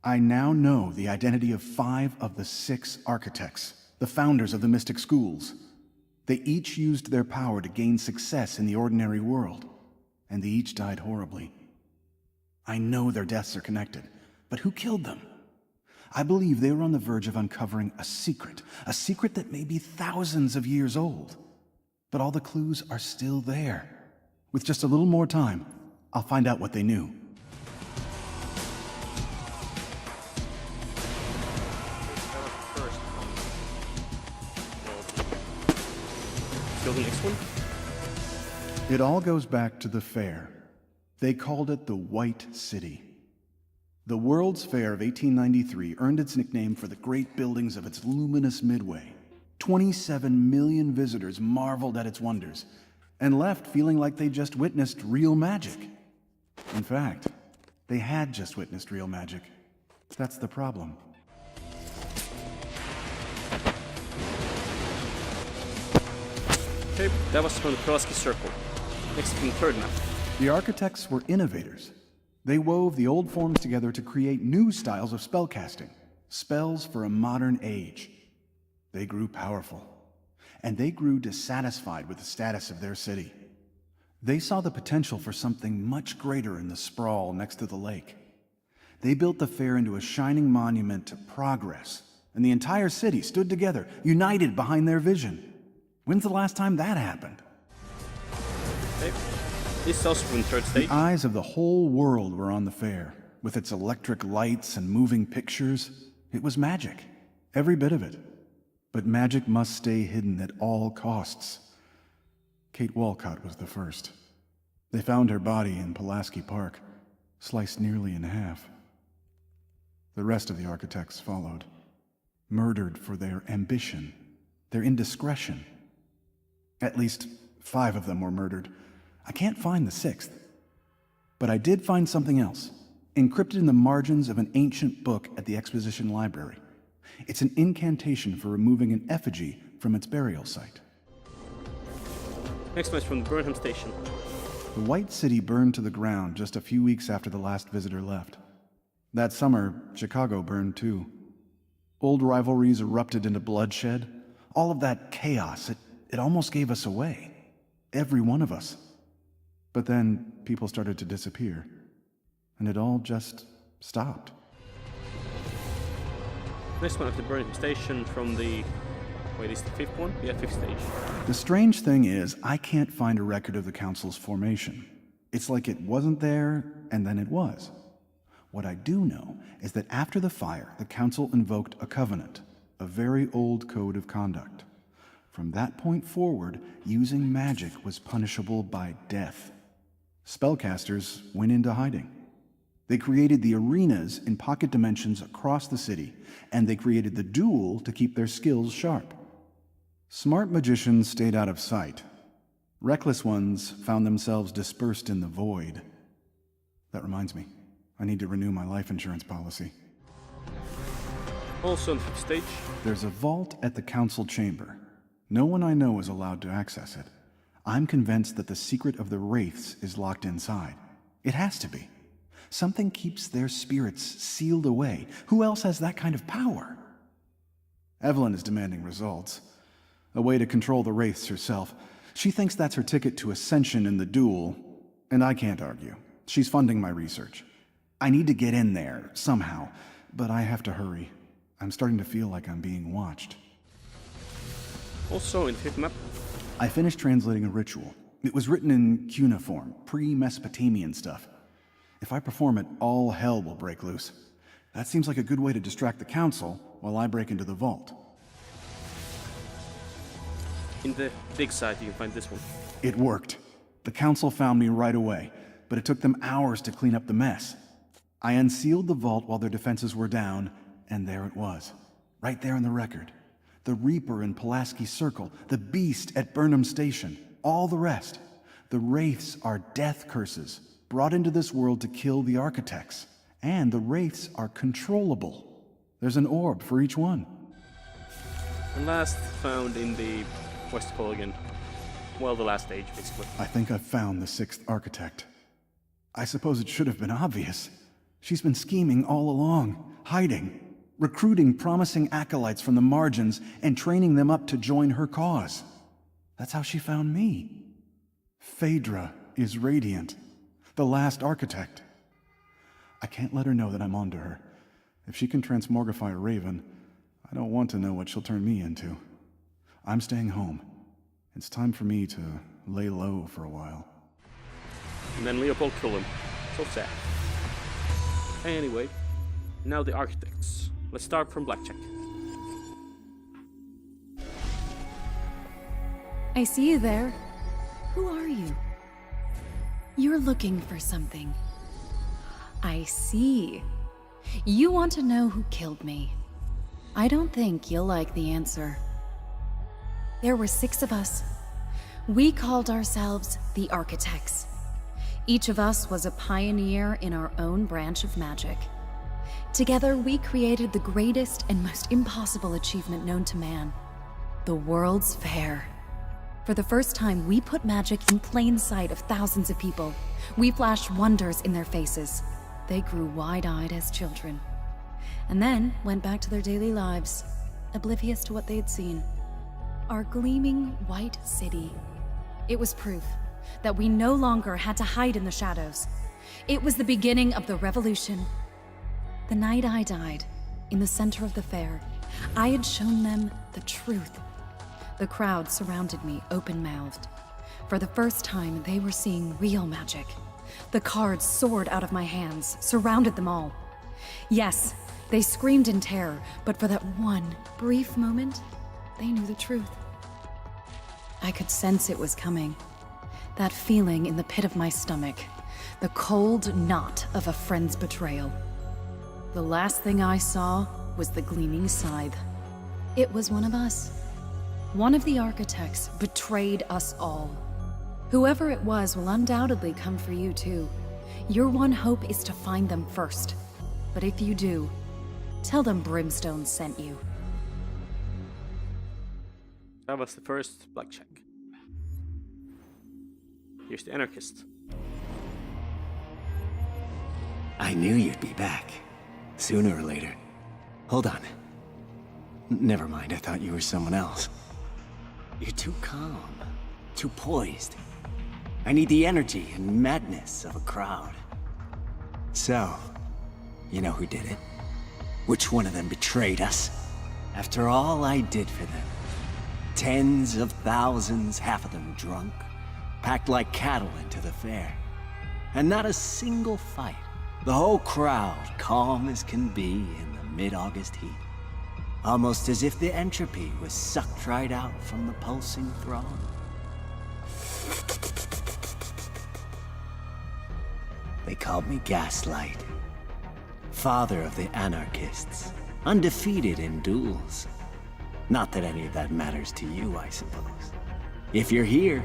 I now know the identity of 5 of the 6 architects, the founders of the mystic schools. They each used their power to gain success in the ordinary world, and they each died horribly. I know their deaths are connected, but who killed them? I believe they were on the verge of uncovering a secret that may be thousands of years old. But all the clues are still there. With just a little more time, I'll find out what they knew. So the next one? It all goes back to the fair. They called it the White City. The World's Fair of 1893 earned its nickname for the great buildings of its luminous midway. 27 million visitors marveled at its wonders and left feeling like they just witnessed real magic. In fact, they had just witnessed real magic. That's the problem. Okay, that was from the Pulaski Circle. Next from the third map. The architects were innovators. They wove the old forms together to create new styles of spellcasting, spells for a modern age. They grew powerful, and they grew dissatisfied with the status of their city. They saw the potential for something much greater in the sprawl next to the lake. They built the fair into a shining monument to progress, and the entire city stood together, united behind their vision. When's the last time that happened? Okay. This is also from the third stage. The eyes of the whole world were on the fair, with its electric lights and moving pictures. It was magic, every bit of it. But magic must stay hidden at all costs. Kate Walcott was the first. They found her body in Pulaski Park, sliced nearly in half. The rest of the architects followed, murdered for their ambition, their indiscretion. At least 5 of them were murdered. I can't find the 6th. But I did find something else, encrypted in the margins of an ancient book at the Exposition Library. It's an incantation for removing an effigy from its burial site. Next one is from the Burnham Station. The White City burned to the ground just a few weeks after the last visitor left. That summer, Chicago burned too. Old rivalries erupted into bloodshed. All of that chaos, it almost gave us away. Every one of us. But then people started to disappear. And it all just stopped. Next one at the Burnham Station from the... Wait, is the 5th one? Yeah, 5th stage. The strange thing is, I can't find a record of the Council's formation. It's like it wasn't there, and then it was. What I do know is that after the fire, the Council invoked a covenant, a very old code of conduct. From that point forward, using magic was punishable by death. Spellcasters went into hiding. They created the arenas in pocket dimensions across the city, and they created the duel to keep their skills sharp. Smart magicians stayed out of sight. Reckless ones found themselves dispersed in the void. That reminds me, I need to renew my life insurance policy. Also on 5th stage. There's a vault at the council chamber. No one I know is allowed to access it. I'm convinced that the secret of the Wraiths is locked inside. It has to be. Something keeps their spirits sealed away. Who else has that kind of power? Evelyn is demanding results. A way to control the Wraiths herself. She thinks that's her ticket to ascension in the duel, and I can't argue. She's funding my research. I need to get in there, somehow, but I have to hurry. I'm starting to feel like I'm being watched. Also in the 5th map. I finished translating a ritual. It was written in cuneiform, pre-Mesopotamian stuff. If I perform it, all hell will break loose. That seems like a good way to distract the Council while I break into the vault. In the dig site, you can find this one. It worked. The Council found me right away, but it took them hours to clean up the mess. I unsealed the vault while their defenses were down, and there it was. Right there in the record. The Reaper in Pulaski Circle, the Beast at Burnham Station, all the rest. The Wraiths are death curses, brought into this world to kill the architects. And the Wraiths are controllable. There's an orb for each one. And last found in the... what's it called again? Well, the last stage, basically. I think I've found the 6th architect. I suppose it should have been obvious. She's been scheming all along. hiding, recruiting promising acolytes from the margins and training them up to join her cause. That's how she found me. Phaedra is Radiant, the last architect. I can't let her know that I'm onto her. If she can transmogrify a raven, I don't want to know what she'll turn me into. I'm staying home. It's time for me to lay low for a while. And then Leopold killed him. So sad. Anyway, now the architects. Let's start from Blackjack. I see you there. Who are you? You're looking for something. I see. You want to know who killed me. I don't think you'll like the answer. There were 6 of us. We called ourselves the Architects. Each of us was a pioneer in our own branch of magic. Together, we created the greatest and most impossible achievement known to man, the World's Fair. For the first time, we put magic in plain sight of thousands of people. We flashed wonders in their faces. They grew wide-eyed as children, and then went back to their daily lives, oblivious to what they'd seen. Our gleaming white city. It was proof that we no longer had to hide in the shadows. It was the beginning of the revolution. The night I died, in the center of the fair, I had shown them the truth. The crowd surrounded me open-mouthed. For the first time, they were seeing real magic. The cards soared out of my hands, surrounded them all. Yes, they screamed in terror, but for that one brief moment, they knew the truth. I could sense it was coming. That feeling in the pit of my stomach, the cold knot of a friend's betrayal. The last thing I saw was the gleaming scythe. It was one of us. One of the architects betrayed us all. Whoever it was will undoubtedly come for you too. Your one hope is to find them first. But if you do, tell them Brimstone sent you. That was the first Blackjack. Here's the Anarchist. I knew you'd be back. Sooner or later. Hold on. Never mind, I thought you were someone else. You're too calm. Too poised. I need the energy and madness of a crowd. So, you know who did it? Which one of them betrayed us? After all I did for them. Tens of thousands, half of them drunk, packed like cattle into the fair. And not a single fight. The whole crowd calm as can be in the mid-August heat. Almost as if the entropy was sucked right out from the pulsing throng. They called me Gaslight. Father of the Anarchists. Undefeated in duels. Not that any of that matters to you, I suppose. If you're here,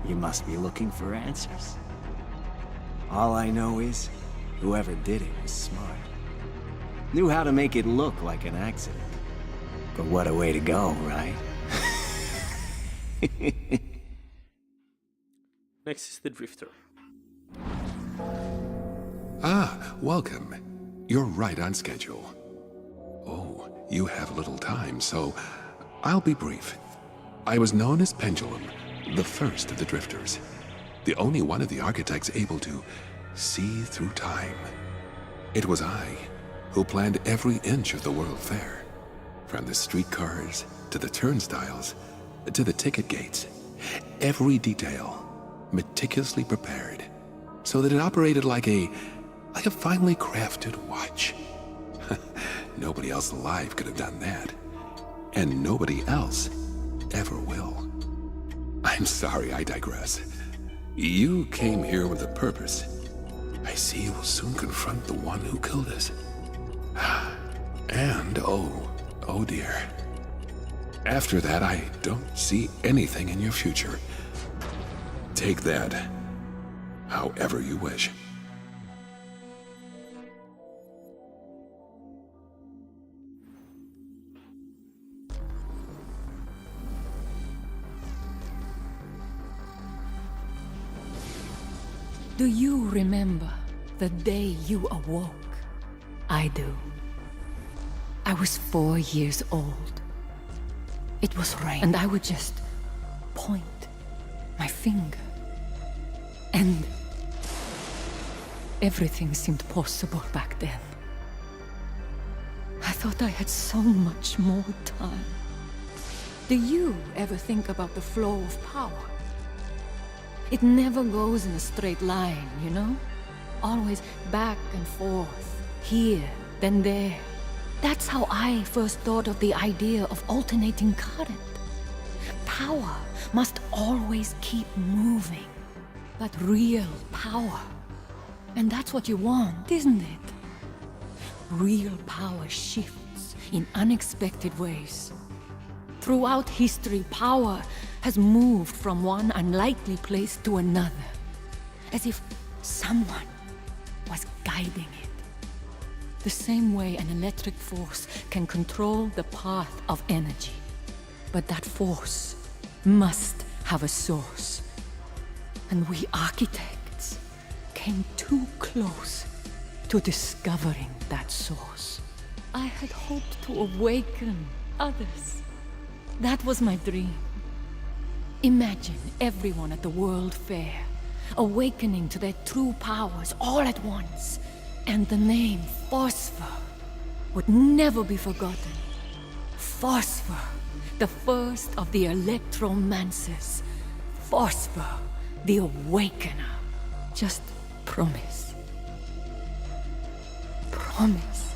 you must be looking for answers. All I know is, whoever did it was smart. Knew how to make it look like an accident. But what a way to go, right? Next is the Drifter. Ah, welcome. You're right on schedule. Oh, you have little time, so I'll be brief. I was known as Pendulum, the first of the Drifters. The only one of the architects able to see through time. It was I who planned every inch of the World Fair. From the streetcars, to the turnstiles, to the ticket gates. Every detail, meticulously prepared, so that it operated like a finely crafted watch. Nobody else alive could have done that. And nobody else ever will. I'm sorry, I digress. You came here with a purpose. I see you will soon confront the one who killed us. And, oh dear. After that, I don't see anything in your future. Take that, however you wish. Do you remember the day you awoke? I do. I was 4 years old. It was rain, and I would just point my finger. And everything seemed possible back then. I thought I had so much more time. Do you ever think about the flow of power? It never goes in a straight line, you know? Always back and forth, here, then there. That's how I first thought of the idea of alternating current. Power must always keep moving. But real power. And that's what you want, isn't it? Real power shifts in unexpected ways. Throughout history, power has moved from one unlikely place to another, as if someone was guiding it. The same way an electric force can control the path of energy. But that force must have a source. And we architects came too close to discovering that source. I had hoped to awaken others. That was my dream. Imagine everyone at the World Fair, awakening to their true powers all at once. And the name Phosphor would never be forgotten. Phosphor, the first of the Electromancers. Phosphor, the Awakener. Just promise. Promise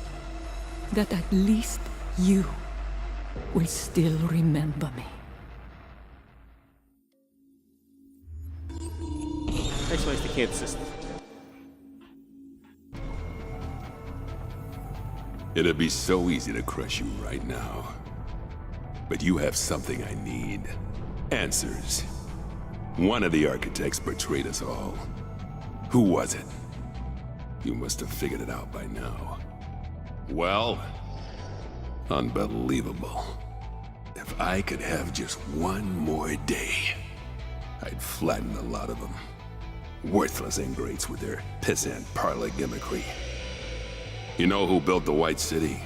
that at least you will still remember me. Actually, I can't assist. It'd be so easy to crush you right now. But you have something I need. Answers. One of the architects betrayed us all. Who was it? You must have figured it out by now. Well, unbelievable. If I could have just one more day, I'd flatten a lot of them. Worthless ingrates with their pissant parlor gimmickry. You know who built the White City?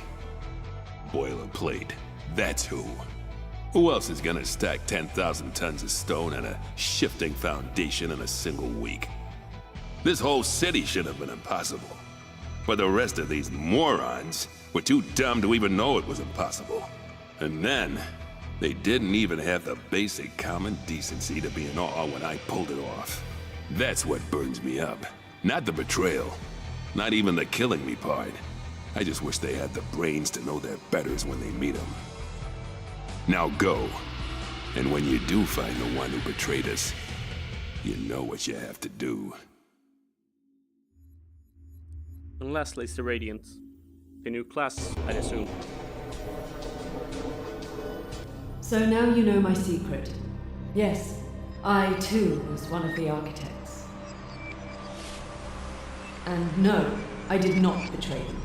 Boilerplate. That's who. Who else is gonna stack 10,000 tons of stone on a shifting foundation in a single week? This whole city should have been impossible. But the rest of these morons were too dumb to even know it was impossible. And then, they didn't even have the basic common decency to be in awe when I pulled it off. That's what burns me up. Not the betrayal. Not even the killing me part. I just wish they had the brains to know their betters when they meet them. Now go. And when you do find the one who betrayed us, you know what you have to do. And lastly is the Radiant. The new class, I'd assume. So now you know my secret. Yes, I too was one of the architects. And no, I did not betray them.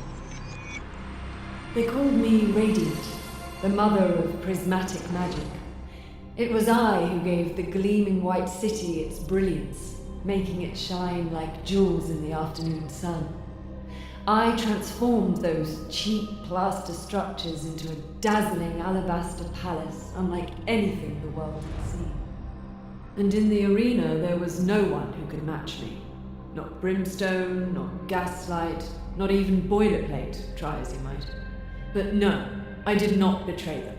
They called me Radiant, the mother of prismatic magic. It was I who gave the gleaming white city its brilliance, making it shine like jewels in the afternoon sun. I transformed those cheap plaster structures into a dazzling alabaster palace unlike anything the world had seen. And in the arena there was no one who could match me. Not brimstone, not gaslight, not even boilerplate, try as you might. But no, I did not betray them.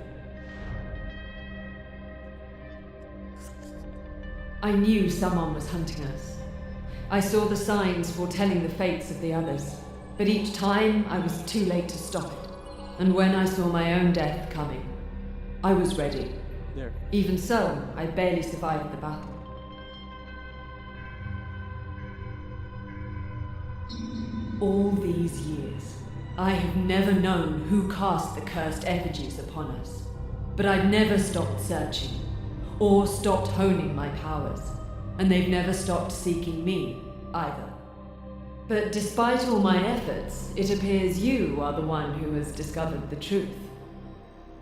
I knew someone was hunting us. I saw the signs foretelling the fates of the others, but each time I was too late to stop it. And when I saw my own death coming, I was ready. There. Even so, I barely survived the battle. All these years, I have never known who cast the cursed effigies upon us. But I've never stopped searching, or stopped honing my powers, and they've never stopped seeking me, either. But despite all my efforts, it appears you are the one who has discovered the truth.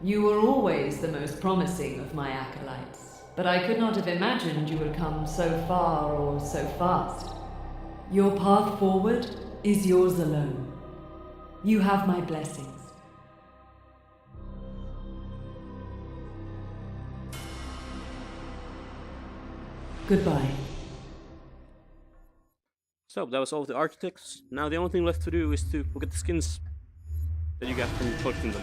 You were always the most promising of my acolytes, but I could not have imagined you would come so far or so fast. Your path forward is yours alone. You have my blessings. Goodbye. So that was all of the architects. Now the only thing left to do is to look at the skins that you got from collecting them.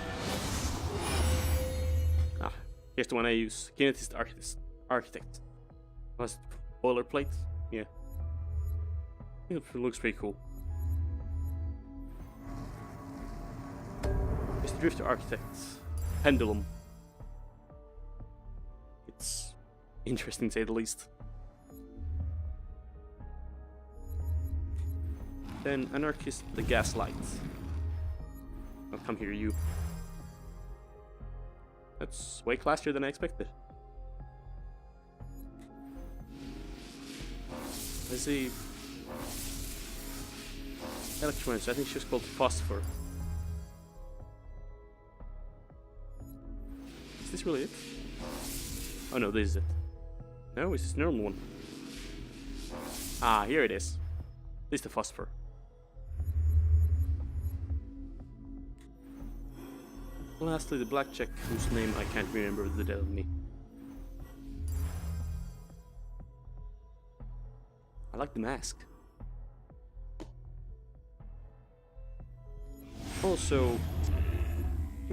Ah, here's the one I use. Kinetist Architect. Was it boilerplate? Yeah. It looks pretty cool. Here's the Drifter Architect. Pendulum. It's interesting to say the least. Then Anarchist the Gaslight. Oh, come here, you. That's way classier than I expected. Let's see. Electronics, I think she was called Phosphor. Is this really it? Oh no, this is it. No, it's this normal one. Ah, here it is. This is the Phosphor. Lastly, the Blackjack, whose name I can't remember the death of me. I like the mask. Also,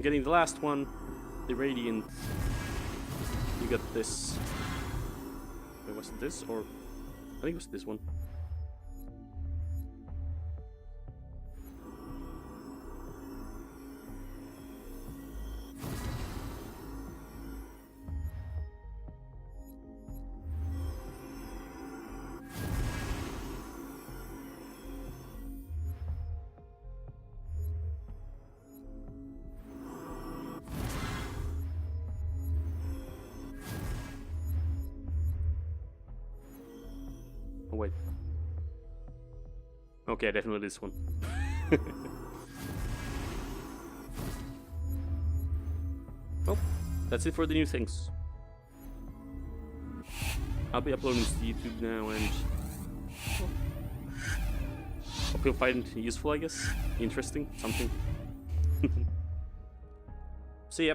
getting the last one, the Radiant, you got this. Wait, was it this? Or I think it was this one. Oh wait. Okay, definitely this one. Well, that's it for the new things. I'll be uploading this to YouTube now, and well, hope you'll find it useful, I guess. Interesting, something. See ya.